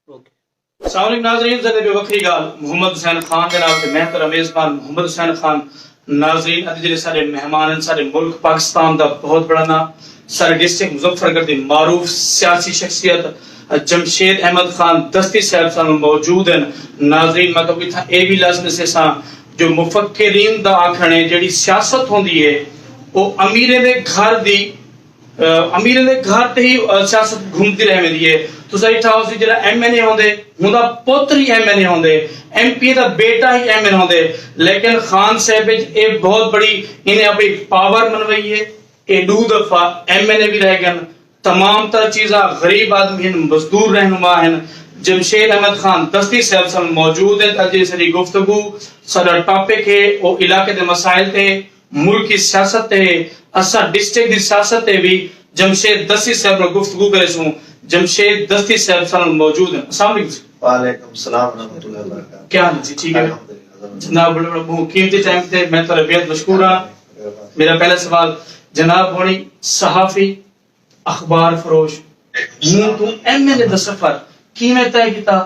السلام علیکم ناظرین، زندے بے وکری گال محمد حسین خان جناب تے محترم میزبان محمد حسین خان ناظرین اج جڑے سارے مہمان ہیں سارے ملک پاکستان دا بہت بڑا نام سارے ڈسٹرکٹ مظفر گڑھ دی معروف سیاسی شخصیت جمشید احمد خان دستی صاحب سان موجود ہیں ناظرین۔ مطلب کہ اے بھی لازم سے سا جو مفکرین دا آکھنے جڑی سیاست ہوندی ہے وہ امیرے دے گھر دی امیر دے گھر تے ہی سیاست گھومتی رہ میں دیئے تو صحیح ٹھاؤ سی جڑا ایم این اے ہوندے ہوندا پوتر ہی ایم این اے ہوندے ایم پی دا بیٹا ہی ایم این ہوندے، لیکن خان صاحب اے بہت بڑی انہیں اپنی پاور منوئی ہے، اے دو دفعہ ایم این اے بھی رہ گئے، تمام تر چیزاں غریب آدمی ہیں، مزدور رہنما ہیں۔ جمشید احمد خان دستی صاحب سے موجود ہیں تاکہ ساری گفتگو سارا ٹاپک ہے وہ علاقے دے مسائل تے ملک کی سیاست تے اسا ڈسٹرکٹ دی سیاست تے بھی جمشید دستی صاحب نے گفتگو کرے سوں۔ جمشید دستی صاحب سے موجود ہیں۔ السلام علیکم۔ وعلیکم السلام ورحمۃ اللہ وبرکاتہ۔ کیا حال جی؟ ٹھیک ہے جناب، بڑے بڑا بہت قیمتی ٹائم تے میں تو بہت مشکور ہاں۔ میرا پہلا سوال جناب ہونی صحافی اخبار فروش ہوں تو ایم این اے دا سفر کیویں طے کیتا،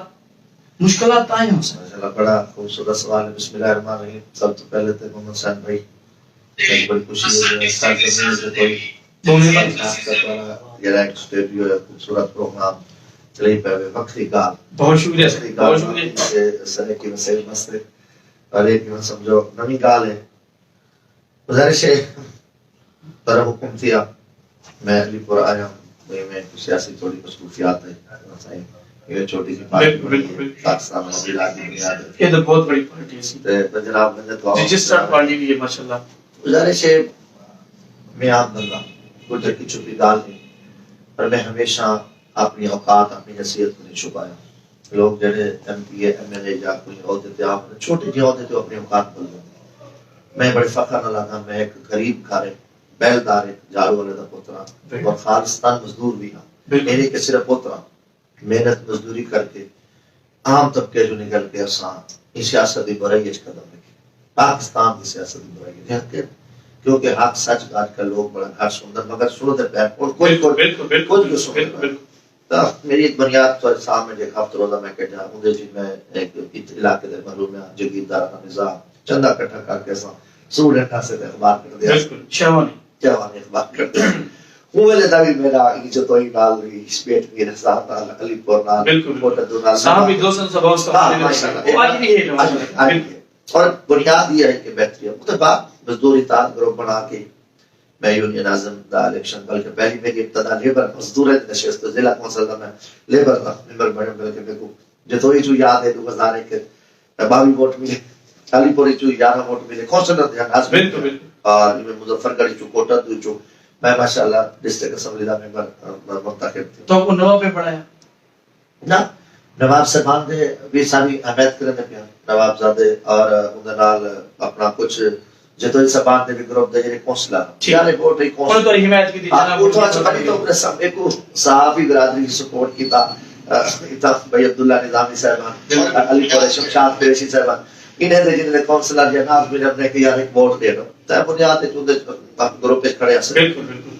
مشکلات آئیں ہو سکتا؟ ماشاءاللہ بڑا خوبصورت سوال ہے۔ بسم اللہ الرحمن الرحیم۔ سب تو پہلے تو محمد حسین بھائی بڑی خوشی ہے ساتھ میں کوئی یہ ایک اسٹوڈیو ہے خوبصورت پروگرام چلی پہ وقتی گال بہت شکریہ بہت شکریہ سنے کی مسئل مسئلے اور ایک میں سمجھو نمی گال ہے گزارش ہے پر حکم تھیا میں علی پور آیا ہوں میں سیاسی تھوڑی مصروفیات ہے یہ چھوٹی سی پارٹی پاکستان میں بھی لاگی بنیاد ہے، یہ تو بہت بڑی پارٹی ہے جناب نے تو رجسٹرڈ پارٹی بھی ہے ماشاءاللہ۔ گزارش ہے میں عام بندہ کچھ کی چھپی گال نہیں، پر میں ہمیشہ اپنی اوقات اپنی حیثیت کو نہیں چھپایا۔ لوگ جڑے M P A M L A یا کوئی عہدے تے آپ چھوٹے جی عہدے تے اپنی اوقات بول دیں، میں بڑے فخر نہ لگا میں ایک غریب گھر بیلدار جارو والے دا پوترا اور خالصتاً مزدور بھی ہاں، میرے کے صرف پوترا محنت مزدوری کر کے عام طبقے جو نکل کے اساں اس سیاست دی برائی اچ قدم رکھے، پاکستان کی سیاست دی برائی ہے کیونکہ حق سچ بات کا لوگ بڑا گھر سندر مگر سنو دے پیر کوئی کوئی سنو تا میری ایک بنیاد تو سامنے دیکھ ہفتہ روزہ میں کہ جا اندے جی میں ایک علاقے دے معلوم ہے جگیردارانہ نظام چندہ کٹھا کر کے سا سٹوڈنٹ سے اخبار کر دیا شہوانی اخبار کر دیا وہ ویلے دا بھی میرا عزت ہوئی نال بھی اسپیٹ میرے ساتھ علی پور نال موٹا دو نال صاحب بھی دوستوں سے بہت وہ آج بھی ہے اور بنیاد یہ ہے کہ بہتری ہے اس بعد مزدوری تاج گروپ بنا کے میں یونین اعظم دا الیکشن بلکہ پہلی میری ابتدا لیبر مزدور نشست ضلع کونسل کا میں لیبر کا ممبر بنے بلکہ میرے کو جتوئی جو یاد ہے 2000 کے 22 ووٹ ملے علی پوری جو 11 ووٹ ملے کونسلر دے ناظم اور میں مظفر گڑھ جو کوٹا دو جو میں ماشاءاللہ ڈسٹرکٹ اسمبلی دا ممبر منتخب تھا۔ تو کو نواب پہ پڑھایا نا نواب صاحب دے بھی ساری احمد کرنے پیا نواب زادے اور ان نال اپنا کچھ جتوئی صاحب دے بھی گروپ دے کونسلر چارے ووٹ ہی کون تو حمایت کی تھی جناب وہ تو اچھا بنی تو اپنے سب کو صحافی برادری کی سپورٹ کی تھا بھائی عبداللہ نظامی صاحبان علی پور شمشاد قریشی صاحبان انہیں دے جنہیں کونسلر یا ناز میں اپنے کہ یار ایک ووٹ دے دو تو بنیاد ہے جو گروپ پہ کھڑے ہیں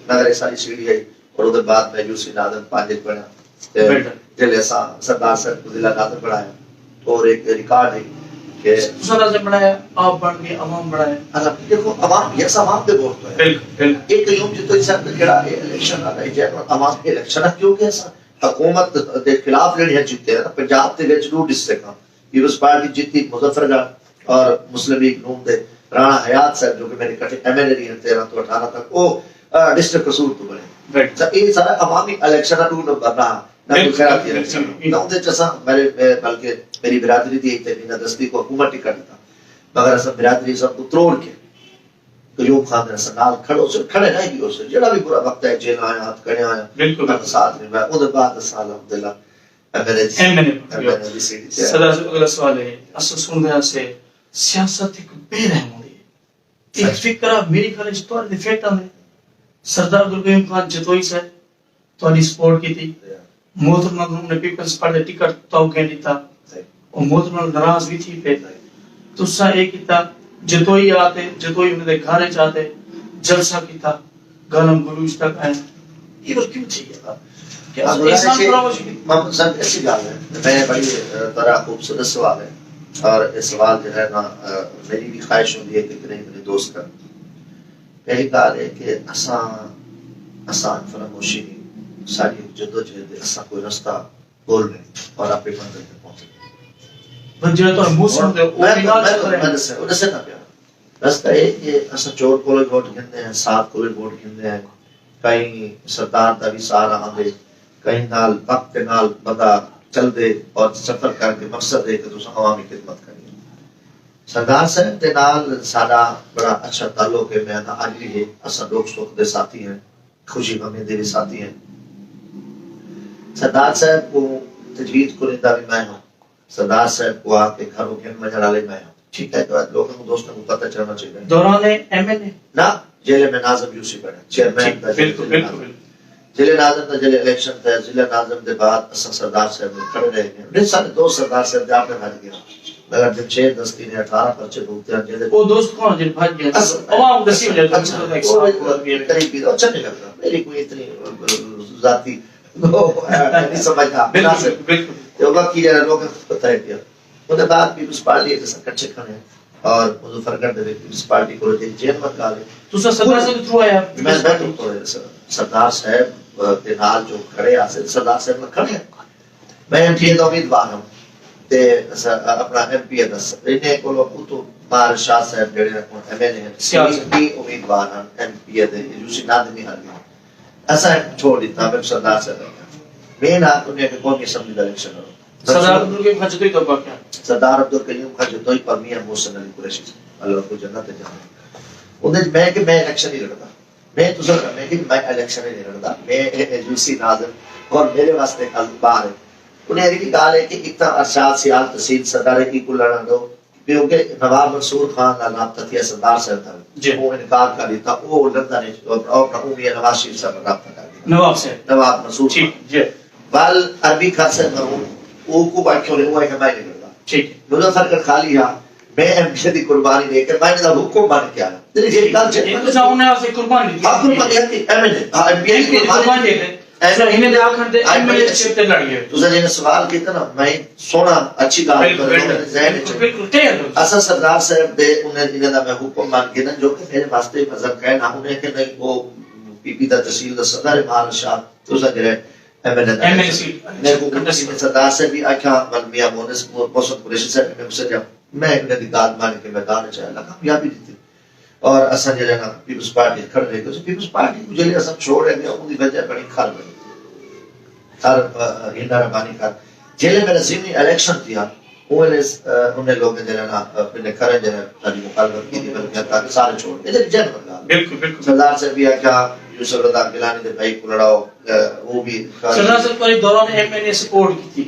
مگر یہ ساری سیڑھی ہے اور ادھر بعد میں یوسی نادم پانجت بنا جلے سردار صاحب کو ضلع نادم بڑھایا اور ایک ریکارڈ ہے کہ سردار صاحب بڑھایا آپ بڑھ گئے عوام بڑھایا اللہ دیکھو عوام یہ عوام دے ووٹ تو ہے ایک یوم جو تو اس طرح کھڑا ہے الیکشن آ رہی ہے عوام کے الیکشن کیوں کہ حکومت دے خلاف لڑیاں جیتے ہیں پنجاب تے وچ دو ڈسٹرکٹ پیپلز پارٹی جیتی مظفر گڑھ اور مسلم لیگ نون دے رانا حیات صاحب جو کہ میرے کٹے ایم ایل اے ہیں 13 تو 18 تک وہ ڈسٹرکٹ قصور تو بنے تو یہ سارا عوامی الیکشن نہ نمبر رہا نہ کوئی خیرات الیکشن نہ ان دے چسا میرے بلکہ میری برادری دی ایک تینا دستی کو حکومت ٹکٹ تھا مگر اصلا برادری سب کو تروڑ کے قیوم خان نے نال کھڑو سے کھڑے نہیں بھی اسے جڑا بھی برا وقت ہے جیل آیا ہاتھ کھڑے آیا بالکل ساتھ میں ادھر بعد سال الحمدللہ صدر سے اگلا سوال ہے اصل سننے سے سیاست ایک بے رحم ہوئی ہے ایک فکرہ میری خیال اس طور دے فیکٹا میں سردار عبدالقیوم خان جتوئی سے تو سپورٹ کی تھی محترم نے پیپلز پارٹی ٹکٹ تو کینڈی تھا اور محترم ناراض بھی تھی پہ تو سا ایک تھا جتوئی آتے جتوئی انہیں دے گھارے چاہتے جلسہ کی تھا گالم گلوچ تک آئے یہ بس کیوں چاہیے تھا محمد صاحب ایسی گل ہے میں بڑی طرح خوبصورت سوال ہے اور یہ سوال جو ہے نا میری بھی خواہش ہوتی ہے کہ میرے دوست کر پہلی گل ہے کہ آسان فراموشی نہیں ساری جدوجہد اساں کوئی رستہ بول رہے اور اپنی منزل تک پہنچ رہے رستہ ہے کہ اصا چور کو ووٹ گھنتے ہیں 7 کو ووٹ گھنتے ہیں کہیں سردار کا بھی سہارا آدھے کہیں نال وقت کے نال بندہ چل دے اور سفر کر کے مقصد ہے کہ تسا عوامی خدمت کرنی سردار صاحب کے نال سارا بڑا اچھا تعلق ہے میں آج بھی ہے اصا دکھ سکھ دے ساتھی ہیں خوشی غمی دے بھی ساتھی ہیں سردار صاحب کو تجویز کنندہ بھی میں ہوں سردار صاحب کو آ کے گھروں کے مجھے والے میں ہوں ٹھیک ہے تو لوگوں کو دوستوں کو پتہ چلنا چاہیے دوران ایم ایل اے نہ جیلے میں ناظم یوسی پڑھے چیئرمین بالکل ضلع ناظم کا ضلع الیکشن تھا ضلع ناظم کے بعد اصل سردار صاحب نے کھڑے رہے ہیں میرے سارے دوست سردار صاحب جا کے بھاج گیا مگر جب 6-10 کی نے 18 پرچے بھوگتے ہیں جیلے وہ دوست کون جن بھاج گیا عوام دسی ہو جاتا ہے قریبی تو اچھا نہیں لگتا میری کوئی اتنی ذاتی نہیں سمجھتا بالکل تو وقت کی جرا لوگ پتہ ہے کیا اس کے بعد پیپلز پارٹی جیسا کچھ کھانے اور مظفرگڑھ دے پیپلز پارٹی کو جیل مت گالے تو سردار صاحب تھرو آیا میں تو سردار صاحب کے نال جو کھڑے آسے سردار صاحب میں کھڑے میں ایم پی اے دا امیدوار ہوں تے اپنا ایم پی اے دس انہیں کو لوگ تو مار شاہ صاحب جڑے ایم ایل اے ہیں سیاسی امیدوار ہیں ایم پی اے دے یوسی نادمی ہر گیا ایسا چھوڑ دیتا میں سردار صاحب میں نہ انہیں کہ قومی اسمبلی دا الیکشن ہو سردار عبدالقیوم خاجتوئی دبا کیا سردار عبدالقیوم خاجتوئی پر میاں محسن علی قریشی اللہ کو جنت جانے انہیں میں کہ میں الیکشن نہیں لڑتا میں تو سر میں کہ میں الیکشن نہیں لڑتا میں یوسی ناظم اور میرے واسطے باہر ہے انہیں ایک گال ہے کہ اتنا ارشاد سیال تحصیل صدر کی کو لڑنا دو کیونکہ نواب منصور خان کا نام تھا سردار صاحب تھا وہ انکار کر دیتا وہ لندن اور اپنا نواز شریف صاحب رابطہ کر دیا نواب منصور خان بال عربی خاصے مرحوم وہ کو بات کیوں نہیں ہوا ہے کہ میں نہیں کرتا ٹھیک ہے مظفرگڑھ خالی ہاں میں ایم پی دی قربانی دے کر میں نے حکم مان کیا ہے یہ گل ہے تو سامنے اسے قربانی دی قربانی دی ایم پی دی قربانی دے ایسا انہیں دے آخر دے ایم ایل اے شپ تے لڑ گئے تو جن سوال کیتا نا میں سونا اچھی گل بالکل تیار اصل سردار صاحب دے انہیں دا میں حکم مان کے نا جو کہ میرے واسطے مذہب کہنا انہیں کہ نہیں وہ پی پی دا تحصیل دا صدر مال شاہ تو سجرے ایم ایل اے سردار سے بھی آکھا میاں مونس محسن قریشی صاحب نے مجھ سے میں انہیں دی داد مان کے میدان چاہے اللہ کامیابی دیتی اور اصل جلے نا پیپلز پارٹی کھڑ رہے گئے پیپلز پارٹی کو جلے اصل چھوڑ رہے گئے ان کی وجہ بڑی کھار بنی کھار ہندہ ربانی کھار جلے میرا ضمنی الیکشن تھیا انہیں لوگ جلے نا اپنے کھڑے جلے تاجی مقالبت کی دی بلکہ تاکہ سارے چھوڑ یہ جلے جن بن گا سردار سے بھی آکھا یوسف رضا گلانی دے بھائی کو لڑاؤ وہ بھی سردار سے پر دوران ایم ایل اے سپورٹ کی تھی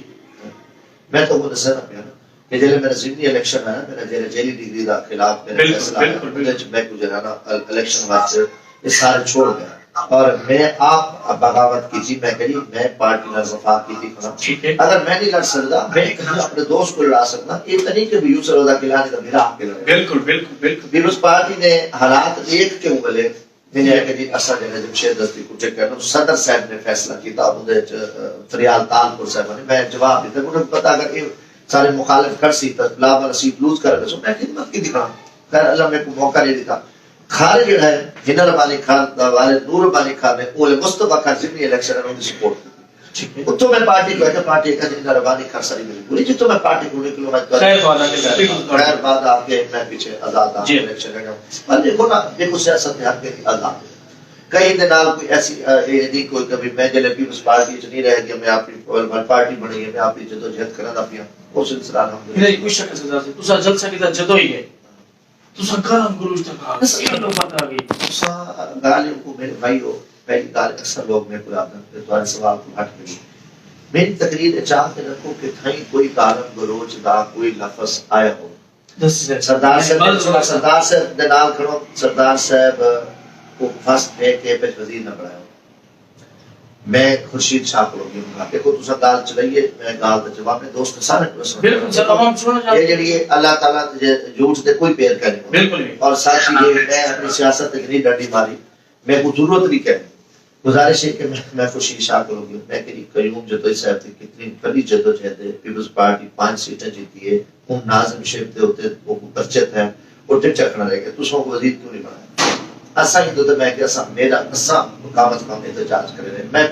میں تو وہ دسنا پیا نا کہ جلے میرا ضمنی الیکشن ہے میرا جلے جیلی ڈگری دا خلاف میرا فیصلہ ہے میں کو جلانا الیکشن واسطے یہ سارے چھوڑ گیا اور میں آپ بغاوت کی تھی میں کہی میں پارٹی نال وفاق کی تھی اگر میں نہیں لڑ سکتا میں اپنے دوست کو لڑا سکتا یہ تو نہیں کہ یوسف رضا گیلانی کا میرا آپ کے لڑے بالکل پیپلز پارٹی نے حالات دیکھ کے اگلے میں نے کہا جی اصل جگہ جب شیر دستی کو چیک کرنا صدر صاحب نے فیصلہ کیا انہیں فریال تالپور صاحب نے میں جواب دیتا انہیں پتا اگر یہ سارے مخالف کر سی لابا رسید لوز کر رہے میں خدمت کی دکھا خیر اللہ میں کو موقع نہیں دیتا خارے جو ہے ہنر ربانی خان والے نور ربانی خان نے اولے مصطفیٰ خان ضمنی الیکشن ہے انہوں نے سپورٹ کی تو میں پارٹی کو ہے پارٹی کا ہنر ربانی خان ساری ملی پوری جی تو میں پارٹی کو نکلوں میں خیر بعد آپ کے میں پیچھے آزاد آپ الیکشن ہے پر دیکھو نا دیکھو سیاست میں آپ کے آزاد کئی دن نال کوئی ایسی نہیں کوئی کبھی میں جلے پیپلز پارٹی چ نہیں رہ گیا میں اپنی پارٹی بنی ہے میں اپنی جدوجہد کرنا پیا وہ سلسلہ الحمدللہ نہیں کوئی شک سزا سے تسا جلسہ کی جدو ہی ہے تسا کلام گروج تک آ گئے لوگ بات آ گئی تسا گالوں کو میرے بھائی ہو پہلی گال اکثر لوگ میرے کو آتے ہیں تمہارے سوال کو ہٹ گئی میری تقریر چاہ کے رکھو کہ کہیں کوئی کالم گروج دا کوئی لفظ آیا ہو سردار صاحب دے نال کھڑو سردار صاحب کو فسٹ ہے کہ پیش وزیر نہ بڑھایا میں خورشید شاہ کو لوگی ہوں دیکھو تو سب گال چلائیے میں گال دا جواب میں دوست سارے کو سمجھ یہ جڑی اللہ تعالیٰ جھوٹ دے کوئی پیر کرنے اور ساتھ یہ میں اپنی سیاست ایک نہیں ڈنڈی ماری میں کو ضرورت نہیں کہنے گزارش ہے کہ میں خوشی شاکر ہوگی میں کہ قیوم جدوئی صاحب تھی کتنی بڑی جدوجہد ہے پیپلز پارٹی 5 سیٹیں جیتی ہے ہم ناظم شیف دے ہوتے وہ پرچت ہیں وہ ٹک چکنا رہے گا تو سو کو وزیر کیوں نہیں بنایا اسا ہی تو میں کہ اسا میرا اسا مقامت کا احتجاج کرے رہے میں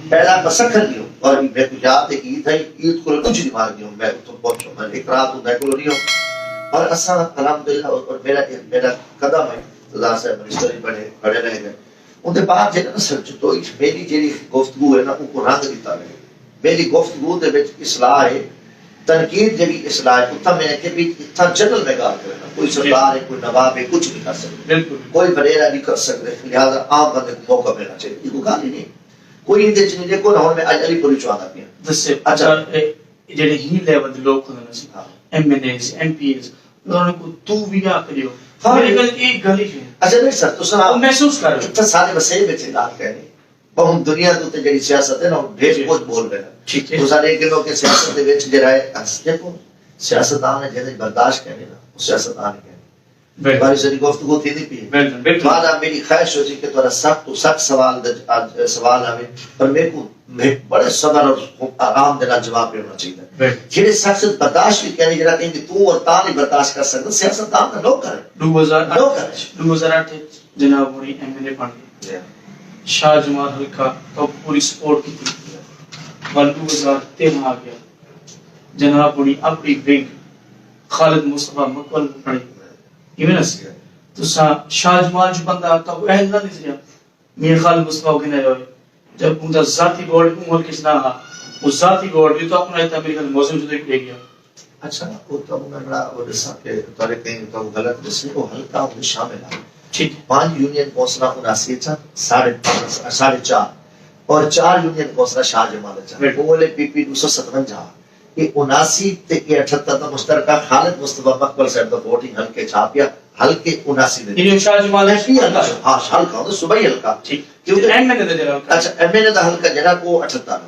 پہلا مسخر گیا اور میں کو یاد ہے عید ہے عید کو کچھ نہیں مار گیا میں تو پہنچا میں ایک رات میں کو نہیں ہوں اور اسا الحمدللہ اور میرا قدم ہے خدا سے منسٹر بنے کھڑے رہ گئے ان کے بعد جنہاں سچ تو میری جیڑی گفتگو ہے نا ان کو رنگ دیتا ہے میری گفتگو دے وچ اصلاح ہے تنقید جیڑی اصلاح ہے اتنا میں نے کہ بھی اتنا جنرل میں گال کرنا کوئی سردار ہے کوئی نواب ہے کچھ نہیں کر سکتے کوئی بریرہ نہیں کر سکتے لہذا عام بندے کو موقع ملنا چاہیے یہ کوئی گال ہی نہیں کوئی نہیں دیکھ نہیں کو نہ میں علی پوری چوانا پیا دسے اچھا جڑے ہی لیول دے لوگ ہوندے سی M N As M P As انہوں کو تو بھی آ کریو میرے گل ایک گل ہی ہے اچھا نہیں سر تو سنا محسوس کر اتنا سارے مسئلے وچ اعلان کرنے پر ہم دنیا تے جڑی سیاست ہے نا ڈھیر کچھ بول رہے ہیں ٹھیک ہے تو سارے کہ لوگ سیاست دے وچ جڑا ہے دیکھو سیاستدان نے جڑے برداشت کرنے نا وہ سیاستدان کہنے باری ساری گفتگو تھی نہیں پی مانا میری خواہش ہوتی کہ تھوڑا سخت تو سخت سوال آئے پر میرے کو بڑے صبر اور آرام دینا جواب دینا چاہیے جنہیں سخت برداشت بھی کہنے جڑا کہیں کہ تو اور تا نہیں برداشت کر سکتا سیاستدان کا لوگ کریں 2008 جناب ہوئی ایم این اے بن گئے شاہ جمال حلقہ تو پوری سپورٹ کی تھی ون 2013 آ گیا جناب ہوئی اپنی ونگ خالد مصطفیٰ مقبل پڑے ایونس تو شاہ جمال جو بندہ آتا وہ اہل نہ نظریا میر خالد مصطفیٰ کو گنے ہوئے جب ان کا ذاتی بورڈ کو ملک اس نہ ہا وہ ذاتی بورڈ بھی تو اپنا ایتا میرے خال موزم جو دیکھ لے گیا اچھا وہ تو انہوں وہ جیسا کہ تارے کہیں تو غلط جس نے وہ حلقہ انہیں شامل ہے ٹھیک 5 یونین کونسلہ 79 ساڑھے 4 اور 4 یونین کونسلہ شاہ جمال چاہ وہ بولے پی پی 257 یہ 79 تے 78 دا مشترکہ خالد مصطفیٰ مقبل صاحب دا ووٹنگ حلقے چھاپیا حلقے 79 دے یہ شاہ جمال حلقہ ہاں حلقہ ہوتا صوبائی حلقہ کیونکہ ایم این اے دے حلقہ اچھا ایم این اے دا حلقہ جنہا کو 78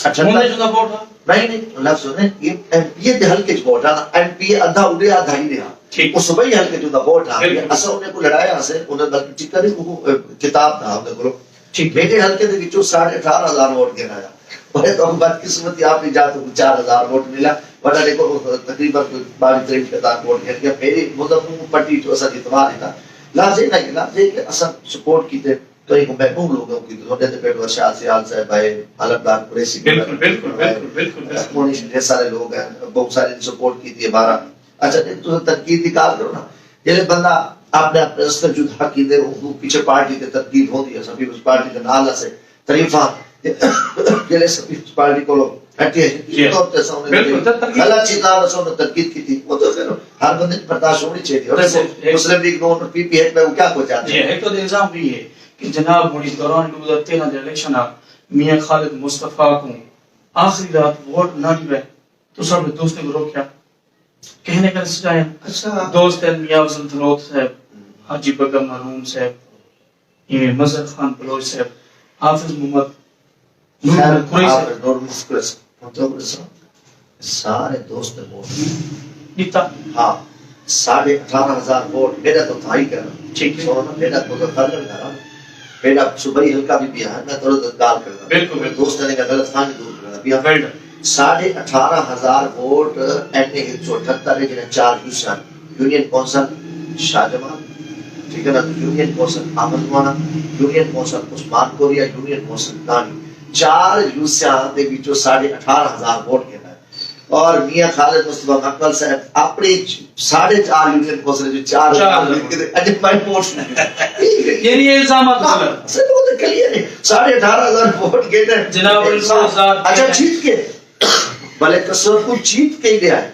مجھے جو دا ووٹ ہے نہیں لفظ ہونے یہ ایم پی اے دے حلقے جو ووٹ آنا ایم پی اے ادھا اڑے آدھا ہی رہا وہ صوبائی حلقے جو دا ووٹ آنا اسا انہیں کو لڑایا سے انہیں بلکہ چکر ہی کتاب تھا ہم نے کلو میرے حلقے دے وچوں 18,500 ووٹ گنا آیا اور تو بدقسمتی آپ نے جاتے کو 4,000 ووٹ ملا ورنہ دیکھو تقریباً 22-23,000 ووٹ گیا میری مظلم پٹی جو اسا اتوار تھا لازم نہیں لازم کہ اسا سپورٹ کیتے تو ایک محبوب لوگوں کی تو نے پیٹ ورشاد سیال صاحب ہے علمدار قریشی بالکل مونیش ڈھیر سارے لوگ ہیں بہت سارے سپورٹ کی تھی ہمارا اچھا تو تنقید نکال کرو نا یہ بندہ آپ نے اپنے رستے جدا کی دے وہ پیچھے پارٹی کے تنقید ہوتی ہے سبھی اس پارٹی کے نال سے طریفہ جلے سبھی اس پارٹی کو ہٹی ہے تو تے سامنے غلط چیز نال سو نے تنقید کی تھی وہ تو پھر ہر بندے کی برداشت ہونی چاہیے اور مسلم لیگ نو پی پی ایک میں وہ کیا کو چاہتے ہیں ایک تو الزام بھی ہے کہ جناب بڑی دوران 2013 کے الیکشن میاں خالد مصطفیٰ کو آخری رات ووٹ نہ دیے تو سب دوست نے روکیا کہنے کا سجایا اچھا دوست ہیں میاں افضل دھلوت صاحب حاجی بیگم مرحوم صاحب یہ مظہر خان بلوچ صاحب حافظ محمد نور مفکرس مطلب سارے دوست نے ووٹ دیتا ہاں 18,500 ووٹ میرا تو تھا ہی کہنا ٹھیک ہے میرا تو فرق نہیں کرا میرا صوبائی حلقہ بھی ہے میں تو گال کرنا بالکل دوست نے کا غلط فہمی دور کرنا بھی 18,500 ووٹ این اے 178 ہے جنہیں 4 یونین کونسل شاہ جمال ٹھیک ہے نا یونین کونسل احمد مانا یونین کونسل عثمان کوریا یونین کونسل دانی 4 یوسیان دے بیچو 18,500 ووٹ کہنا ہے اور میاں خالد مصطفیٰ مقبل صاحب اپنے 4.5 یونین کونسل جو 4 اجب بائی ووٹ یعنی الزامات غلط سے تو وہ کلیئر ہے 18,500 ووٹ کہتے ہیں جناب اچھا جیت کے بھلے کسر کو جیت کے ہی لے آئے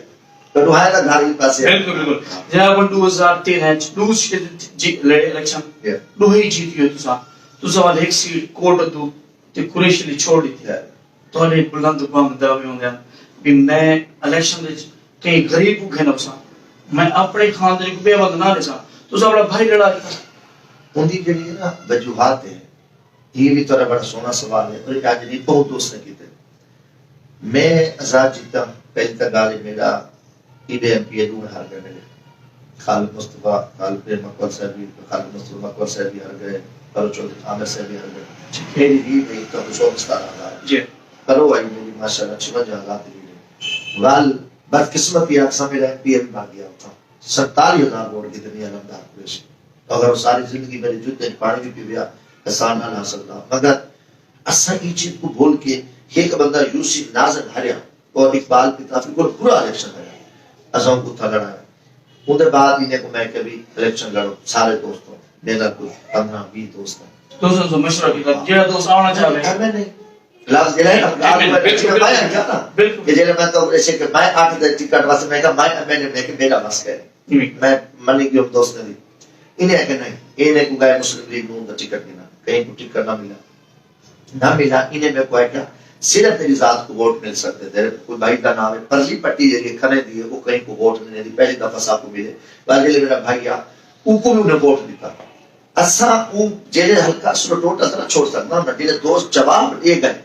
تو روحائے نہ گھاری پاسے بالکل بالکل جناب 2013 دوس لڑے الیکشن دوہی جیتی ہوئی تو سوال ایک سیٹ کوٹ دو تے قریشی نے چھوڑ دی تھی تو انہیں بلند بام دعوی ہوں گے بھی میں الیکشن دے کہیں غریب کو گھنا سا میں اپنے خاندان کو بے وقت نہ لے سا تو سوال بھائی لڑا رہا ان کی جڑی نا وجوہات ہیں یہ بھی تھوڑا بڑا سونا سوال ہے اور ایک آج نہیں بہت دوست نے کیتے میں آزاد جیتا پہلی تک گالی میرا ای ڈی ایم پی اے دون ہار گئے میرے خالد مصطفیٰ مقبل صاحب بھی ہار گئے کرو چودھری عامر سے بھی ہر گئے میری بھی نہیں تو 17,000 جی کرو آئی میری ماشاءاللہ 56,000 دی وال بدقسمتی اقسام میرا پی ایم بن گیا تھا 47,000 ووٹ کی دنیا لمدار قریشی اگر ساری زندگی میری جوتے پانی بھی پی گیا احسان نہ سکتا مگر اسا یہ چیز کو بول کے ایک بندہ یوسف ناظر ہریا اور اقبال کی طرف کو پورا الیکشن ہریا اساں کو تھا لڑایا وہ دے بعد انہیں کو میں کبھی الیکشن لڑو سارے دوستوں میرا کچھ 15-20 دوست ہیں دوستوں سے مشورہ بھی کر جڑا دوست آنا چاہے میں نہیں لاز دے رہے ہیں کہ جیلے میں تو ایسے کہ میں 8 دے ٹکٹ واسطے میں کہا میں نے کہ میرا بس ہے میں منی کی دوست نے دی انہیں کہ نہیں انہیں کو گئے مسلم لیگ نون کا ٹکٹ نہیں کہیں کو ٹکٹ نہ ملا انہیں میں کو ہے کیا صرف تیری ذات کو ووٹ مل سکتے تھے کوئی بھائی کا نام ہے پرلی پٹی جیسے کھنے دیے وہ کہیں کو ووٹ نہیں دی پہلی دفعہ صاحب کو ملے باقی میرا بھائی او کو بھی انہیں ووٹ دیتا اساں او جیلے ہلکا سر ٹوٹل طرح چھوڑ سکتا نہ میرے دوست جواب ایک گئے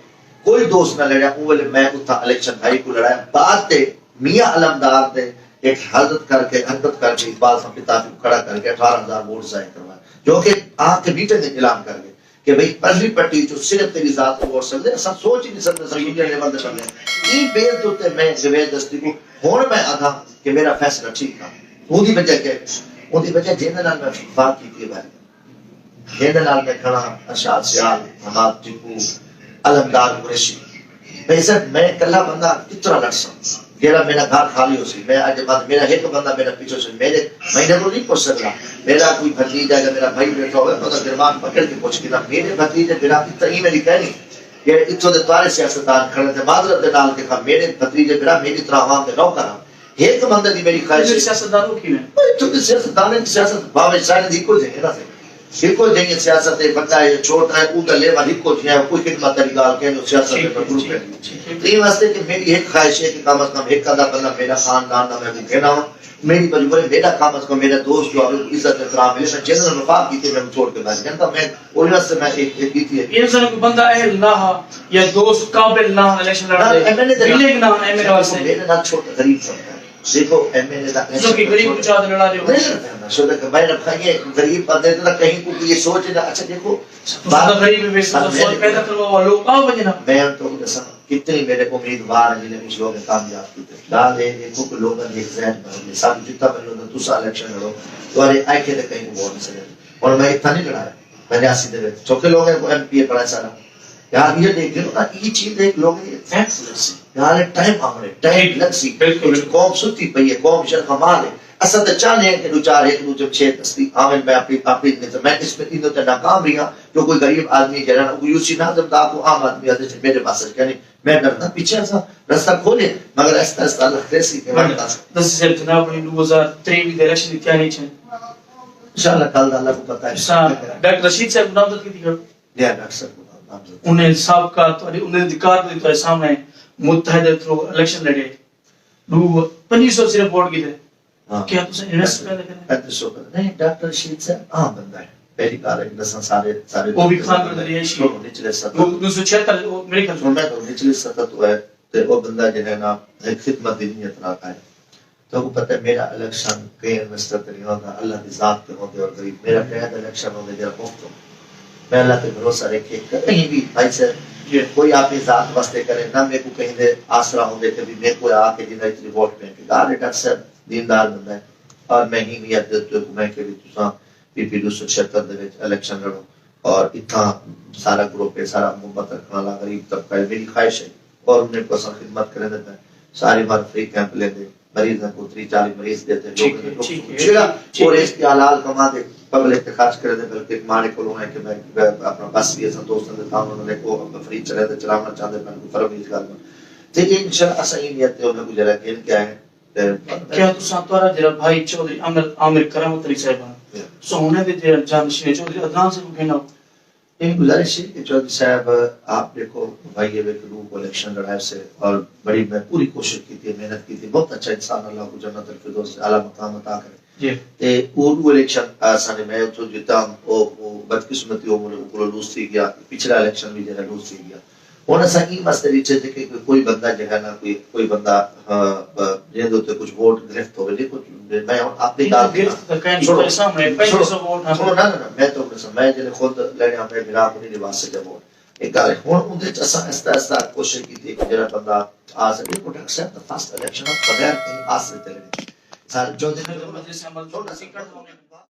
کوئی دوست نہ لڑیا وہ بولے میں اتھا الیکشن بھائی کو لڑایا بعد تے میاں علمدار نے ایک حرکت کر کے اقبال صاحب کی تعریف کھڑا کر کے 18,000 ووٹ ضائع کروایا جو کہ آپ کے میٹنگ میں اعلان کر گئے کہ بھئی پہلی پٹی جو صرف تیری ذات کو ووٹ سکتے اساں سوچ ہی نہیں سکتے سب انڈیا لیول دے بندے یہ بے تو میں زبردستی کو ہن میں آدھا کہ میرا فیصلہ ٹھیک تھا اودی وجہ جن نال میں بات کی تھی بھائی جن نال میں کھڑا ارشاد سیال حماد ٹیپو علمدار قریشی بھائی میں کلا بندہ کتنا لڑساں جیڑا میرا گھر خالی ہو سی میں اج بعد میرا ایک بندہ میرا پیچھے سے میرے مہینے کو نہیں پوچھ سکتا میرا کوئی بھتیجا یا میرا بھائی بیٹھا ہوگا تو گرمان پکڑ کے پوچھ کے نہ میرے بھتیجے میرا اتنا ہی میری کہنی کہ اتوں دے تارے سیاستدان کھڑے تھے معذرت دے نال کے کہا میرے بھتیجے میرا میری طرح عوام میں نو کرا ایک بندے دی میری خواہش سیاستدانوں کی میں تو سیاستدان کی سیاست باوے شاید دی کو جے نا سے ہکو جنگ سیاست ہے بندہ ہے چھوٹا ہے او گلے وا ہکو جے کوئی خدمت دی گال کہ سیاست میں گروپ ہے یہ واسطے کہ میری ایک خواہش ہے کہ کم از کم ایک آدھا بندہ میرا خاندان نہ میں کہنا ہوں میری مجبوری میرا کام از کم میرا دوست جو ہے عزت احترام ملے میں جنرل وفاق کی تھی میں چھوڑ کے بیٹھ گیا میں اور واسطے میں ایک کی تھی یہ انسان کو بندہ اہل نہ یا دوست قابل نہ الیکشن لڑنے ملے نہ ایم ایل واسطے میرے نال چھوٹا غریب سمجھا دیکھو ایم ایل اے دا جو کہ غریب کو چاہتے لڑا رہے ہو سو کہ میں نے کہا یہ غریب بندے تو کہیں کو یہ سوچ ہے اچھا دیکھو بات غریب میں سوچ پیدا کروا لوگ آؤ بجنا میں تو دسا کتنے میرے امیدوار ہیں جنہیں کچھ لوگ کامیاب کیتے لال ہے دیکھو کہ لوگوں نے ایک ذہن بنا سب جتنا میں لوگوں نے دوسرا الیکشن لڑو تو ارے آئے کے کہیں کو ووٹ نہیں سکے اور میں اتنا نہیں لڑایا میں نے آسی دے چوکے لوگ ہیں ایم پی اے پڑھا سارا یار یہ دیکھ لو نا یہ چیز ایک لوگ نے فیکٹس لگ سی یار ٹائم آمنے ٹائم لگ سی قوم ستی پئی ہے قوم شر کمال ہے اصل تو چاہنے ہیں کہ دو چار ایک دو جب چھ دستی آمن میں اپنی میں اس میں انہوں تے ناکام رہی ہوں جو کوئی غریب آدمی جہاں کوئی یوسی ناظم دا کو عام آدمی آتے سے میرے پاس کہنے میں ڈرنا پیچھے سا رستہ کھولے مگر ایسا ایسا اللہ خیسی کہ میں بتا سکتا دس سے جناب 2023 دی الیکشن کیا نہیں چھن انشاءاللہ کل اللہ کو پتہ ہے ڈاکٹر رشید صاحب نامزد کی تھی یا ڈاکٹر صاحب نامزد انہیں سابقہ انہیں ذکر دی تو سامنے متحدہ تھرو الیکشن لڑے 2500 صرف ووٹ کی تھے کیا تو انویسٹ پیدا کریں نہیں ڈاکٹر رشید صاحب عام بندہ ہے پہلی بار ایک دساں سارے وہ بھی خان بردر رہائشی نچلے سطح وہ 276 میرے خیال میں تو نچلی سطح تو ہے تو وہ بندہ جو ہے نا ایک خدمت دی نیت رکھا ہے تو کو پتہ ہے میرا الیکشن کئی انویسٹر تے نہیں ہوتا اللہ کی ذات پہ ہوتے اور غریب میرا پہلا الیکشن ہونے جرا مفت میں اللہ پہ بھروسہ رکھے کہیں بھی بھائی سے کوئی آپ کی ذات واسطے کرے نہ میرے کو کہیں دے آسرا ہوں دے کہ بھی میں کوئی آ کے جنہیں اتنی ووٹ پہ کہ گاڑی ڈاکٹر صاحب دیندار بندہ ہے اور میں ہی نیت دیتے ہوں میں کہ بھی تساں پی پی 276 دے وچ الیکشن لڑو اور اتنا سارا گروپ ہے سارا محبت رکھنا والا غریب طبقہ ہے میری خواہش ہے اور انہیں کو خدمت کرے دیتا ہے ساری بار فری کیمپ لے دے مریض کو 30-40 مریض دیتے ہیں اور اس کے حلال کما دے پبلک پہ خرچ کرے دے بلکہ مانے کو لوگ ہیں کہ میں اپنا بس بھی ایسا دوستوں دیتا ہوں انہوں نے کو فری چلے دے چلانا چاہتے ہیں میں فرق نہیں کرنا تو انشاءاللہ اصلا ہی نیت ہے انہیں گزرا کہ کیا ہے کیا تو ساتوارا جرا بھائی چودھری عامر کرامت علی صاحب سو ہونے دے جرا جانشین چودھری عدنان سے کو کہنا یہ گزارش ہے کہ چودھری صاحب آپ دیکھو بھائی یہ روح کو الیکشن لڑائے سے اور بڑی میں پوری کوشش کی تھی محنت کی تھی بہت اچھا انسان اللہ کو جنت الفردوس سے اعلیٰ مقام عطا کرے تے وہ الیکشن سانے میں تو جتا وہ بدقسمتی ہو مجھے کو لوس تھی گیا پچھلا الیکشن بھی جو ہے لوس تھی گیا ہوں اصا کی مسئلے وچ ہے کہ کوئی بندہ جو ہے نا کوئی بندہ جن اتنے کچھ ووٹ گرفت ہوئے نہیں کچھ میں اپنی گل سامنے 3500 ووٹ چھوڑو نا میں تو میں جن خود لینے اپنے میرا اپنی لباس سے جب ووٹ ایک گل ہوں اندر اصا آہستہ آہستہ کوشش کی کہ جڑا بندہ آ سکے کوٹ ایکسپٹ دا فرسٹ الیکشن بغیر کہیں آسرے چلے سارے جو دن مجلس عمل چھوٹا سیکرٹ ہونے